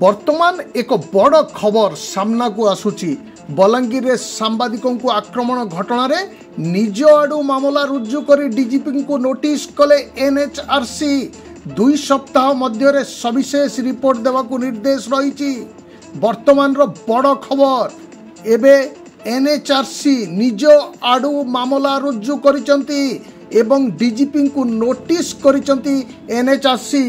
वर्तमान एक बड़ खबर सामना को आसुची। बलांगीर रे सांबादिकों को आक्रमण घटना रे निज आडू मामला रुजु कर डीजीपी को नोटिस कले एनएचआरसी। 2 सप्ताह मध्य रे सविशेष रिपोर्ट देवा को निर्देश रही। वर्तमान रो बड़ खबर एबे एनएचआरसी निज आडू मामला रुजु करिसंती एवं डीजीपी को नोटिस करिसंती एनएचआरसी।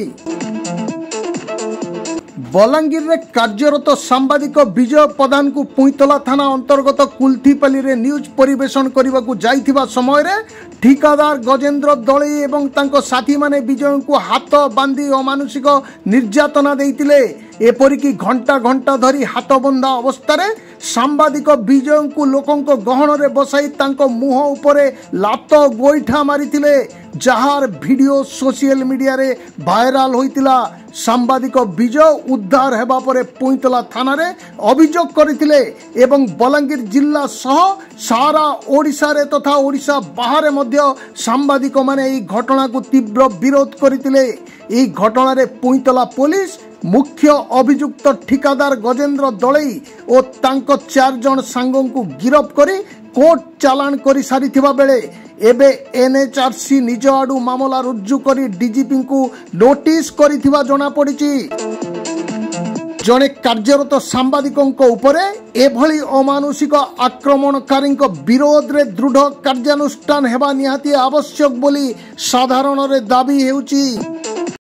बलांगीर रे कार्यरत सांबादिक विजय प्रधान को पुईतला थाना अंतर्गत कुल्थीपाली रे न्यूज परिवेशन करने को जाइथिबा समय रे ठिकादार गजेंद्र दलई एवं तांको साथी माने विजय को हाथ बांधी अमानुषिक निर्यातना देइतिले। एपरिकी घंटा घंटा धरी हाथ बंधा अवस्था रे सांबादिक विजय को लोकंक गहन रे बसाई तांको मुह उपरे लात गोईठा मारिथिले, जहार वीडियो सोशल मीडिया रे वायरल होइतिला। सांबादिक विजय उद्धार हेबा परे पुईतला थाना रे अभियोग करथिले एवं बलांगीर जिल्ला सह सारा ओडिशा रे तथा ओडिशा बाहर मध्य सांबादिक माने एई घटना को तीव्र विरोध करथिले। एई घटना रे पुईतला पुलिस मुख्य अभियुक्त ठिकादार गजेंद्र दलई और तांको 4 जन सांगों को गिरफ करी कोर्ट चालान करी सारिथिबा बेले एबे एनएचआरसी निज आडू मामला रुजु करी डीजीपी को नोटिस करिथिबा जणा पड़िछि। जने कार्यरत सांबादिकों उपरे एभली अमानुषिक आक्रमणकारी विरोध रे दृढ़ कार्यानुष्ठान हेबा निहाती आवश्यक बोली साधारण रे दाबी हेउछि।